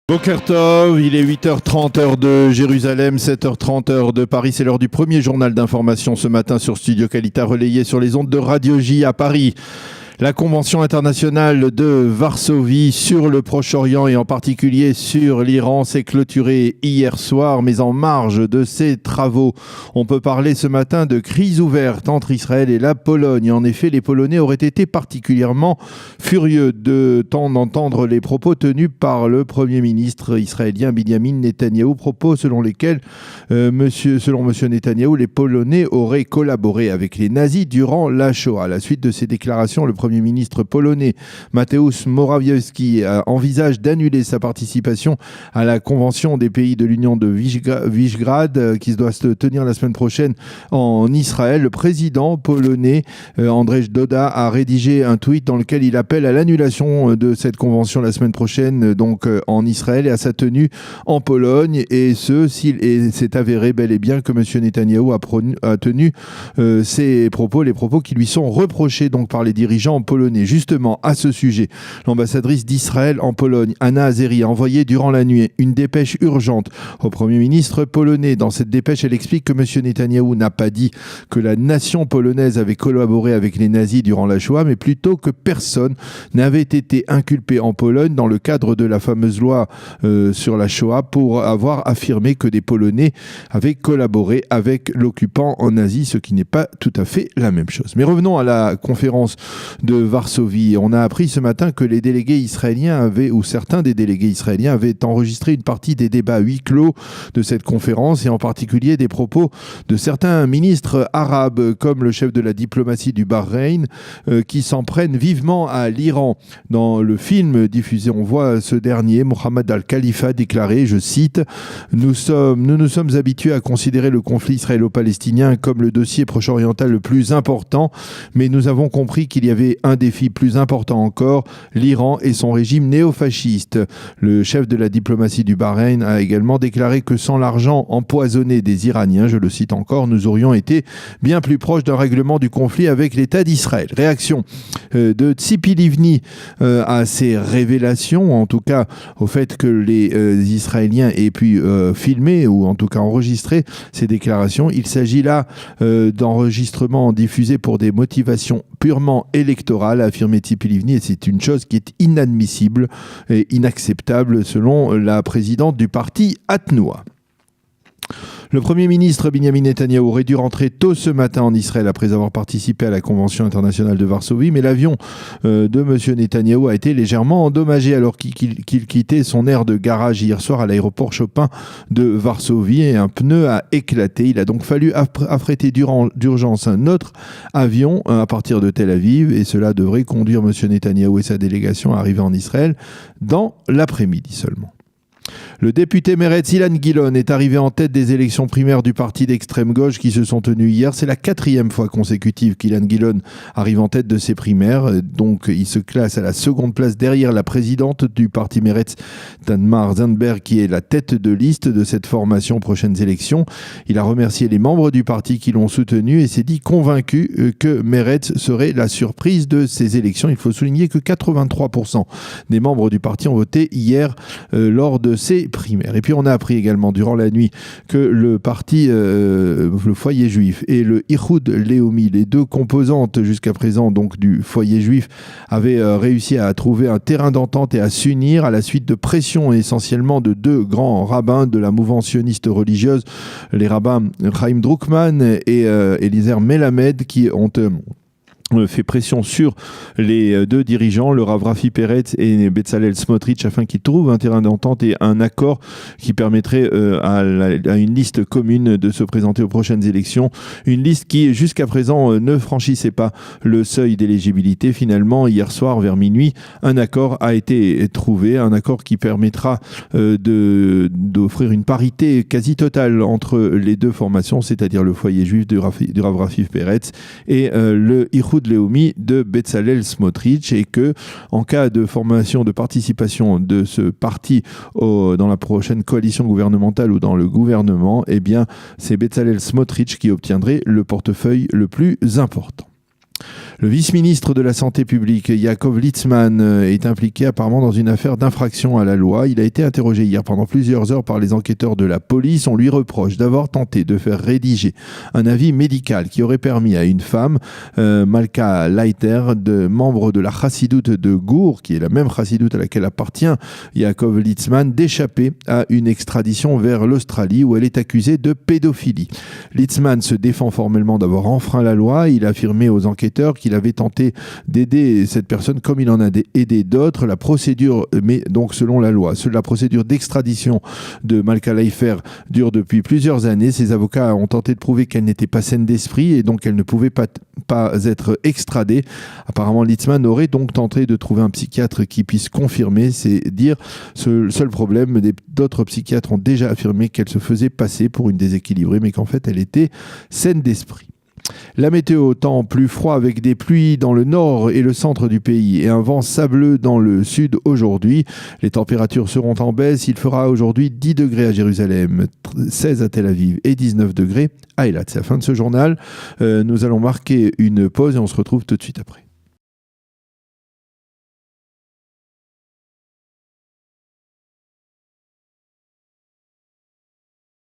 Boker Tov, il est 8h30 heure de Jérusalem, 7h30 heure de Paris. C'est l'heure du premier journal d'information ce matin sur Studio Qualita, relayé sur les ondes de Radio J à Paris. La Convention internationale de Varsovie sur le Proche-Orient et en particulier sur l'Iran s'est clôturée hier soir, mais en marge de ces travaux, on peut parler ce matin de crise ouverte entre Israël et la Pologne. En effet, les Polonais auraient été particulièrement furieux de tant d'entendre les propos tenus par le Premier ministre israélien Benjamin Netanyahou, propos selon lesquels, selon M. Netanyahou, les Polonais auraient collaboré avec les nazis durant la Shoah. À la suite de ces déclarations, le Premier ministre polonais Mateusz Morawiecki envisage d'annuler sa participation à la Convention des pays de l'Union de Visegrad qui doit se tenir la semaine prochaine en Israël. Le président polonais Andrzej Duda a rédigé un tweet dans lequel il appelle à l'annulation de cette convention la semaine prochaine donc en Israël et à sa tenue en Pologne, et s'il s'est avéré bel et bien que M. Netanyahou a tenu ces propos, les propos qui lui sont reprochés donc par les dirigeants polonais. Justement, à ce sujet, l'ambassadrice d'Israël en Pologne, Anna Azeri, a envoyé durant la nuit une dépêche urgente au Premier ministre polonais. Dans cette dépêche, elle explique que M. Netanyahou n'a pas dit que la nation polonaise avait collaboré avec les nazis durant la Shoah, mais plutôt que personne n'avait été inculpé en Pologne dans le cadre de la fameuse loi sur la Shoah pour avoir affirmé que des Polonais avaient collaboré avec l'occupant en Asie, ce qui n'est pas tout à fait la même chose. Mais revenons à la conférence de Varsovie. On a appris ce matin que les délégués israéliens certains des délégués israéliens avaient enregistré une partie des débats à huis clos de cette conférence, et en particulier des propos de certains ministres arabes, comme le chef de la diplomatie du Bahreïn, qui s'en prennent vivement à l'Iran. Dans le film diffusé, on voit ce dernier, Mohammed al-Khalifa, déclarer, je cite, « Nous nous sommes habitués à considérer le conflit israélo-palestinien comme le dossier proche-oriental le plus important, mais nous avons compris qu'il y avait un défi plus important encore, l'Iran et son régime néofasciste. » Le chef de la diplomatie du Bahreïn a également déclaré que sans l'argent empoisonné des Iraniens, je le cite encore, nous aurions été bien plus proches d'un règlement du conflit avec l'État d'Israël. Réaction de Tzipi Livni à ces révélations, en tout cas au fait que les Israéliens aient pu filmer ou en tout cas enregistrer ces déclarations. Il s'agit là d'enregistrements diffusés pour des motivations purement électorales, a affirmé Tzipi Livni, et c'est une chose qui est inadmissible et inacceptable selon la présidente du parti Atnoua. Le Premier ministre Benjamin Netanyahou aurait dû rentrer tôt ce matin en Israël après avoir participé à la Convention internationale de Varsovie, mais l'avion de M. Netanyahou a été légèrement endommagé alors qu'il quittait son aire de garage hier soir à l'aéroport Chopin de Varsovie, et un pneu a éclaté. Il a donc fallu affréter d'urgence un autre avion à partir de Tel Aviv, et cela devrait conduire M. Netanyahou et sa délégation à arriver en Israël dans l'après-midi seulement. Le député Meretz Ilan Gilon est arrivé en tête des élections primaires du parti d'extrême gauche qui se sont tenues hier. C'est la 4e fois consécutive qu'Ilan Gilon arrive en tête de ces primaires. Donc il se classe à la seconde place derrière la présidente du parti Meretz, Tamar Zandberg, qui est la tête de liste de cette formation aux prochaines élections. Il a remercié les membres du parti qui l'ont soutenu et s'est dit convaincu que Meretz serait la surprise de ces élections. Il faut souligner que 83% des membres du parti ont voté hier lors de ces primaires. Et puis on a appris également durant la nuit que le parti, le foyer juif et le Ihoud Leumi, les deux composantes jusqu'à présent donc du foyer juif, avaient réussi à trouver un terrain d'entente et à s'unir à la suite de pressions essentiellement de deux grands rabbins de la mouvance sioniste religieuse, les rabbins Chaim Druckmann et Eliezer Melamed, qui ont fait pression sur les deux dirigeants, le Rav Rafi Peretz et Betzalel Smotrich, afin qu'ils trouvent un terrain d'entente et un accord qui permettrait à une liste commune de se présenter aux prochaines élections. Une liste qui, jusqu'à présent, ne franchissait pas le seuil d'éligibilité. Finalement, hier soir, vers minuit, un accord a été trouvé, un accord qui permettra d'offrir une parité quasi totale entre les deux formations, c'est-à-dire le foyer juif du Rav Rafi Peretz et le Ihoud Leumi de Betzalel Smotrich, et que en cas de formation, de participation de ce parti dans la prochaine coalition gouvernementale ou dans le gouvernement, eh bien c'est Betzalel Smotrich qui obtiendrait le portefeuille le plus important. Le vice-ministre de la Santé publique, Yaakov Litzman, est impliqué apparemment dans une affaire d'infraction à la loi. Il a été interrogé hier pendant plusieurs heures par les enquêteurs de la police. On lui reproche d'avoir tenté de faire rédiger un avis médical qui aurait permis à une femme, Malka Leiter, membre de la chassidoute de Gour, qui est la même chassidoute à laquelle appartient Yaakov Litzman, d'échapper à une extradition vers l'Australie où elle est accusée de pédophilie. Litzman se défend formellement d'avoir enfreint la loi. Il a affirmé aux enquêteurs qu'il avait tenté d'aider cette personne comme il en a aidé d'autres. La procédure, mais donc selon la loi, la procédure d'extradition de Malka Leiter dure depuis plusieurs années. Ses avocats ont tenté de prouver qu'elle n'était pas saine d'esprit et donc elle ne pouvait pas être extradée. Apparemment, Litzman aurait donc tenté de trouver un psychiatre qui puisse confirmer, c'est dire. Le seul problème, d'autres psychiatres ont déjà affirmé qu'elle se faisait passer pour une déséquilibrée, mais qu'en fait elle était saine d'esprit. La météo, temps plus froid avec des pluies dans le nord et le centre du pays et un vent sableux dans le sud aujourd'hui. Les températures seront en baisse. Il fera aujourd'hui 10 degrés à Jérusalem, 16 à Tel Aviv et 19 degrés à Eilat. C'est la fin de ce journal. Nous allons marquer une pause et on se retrouve tout de suite après.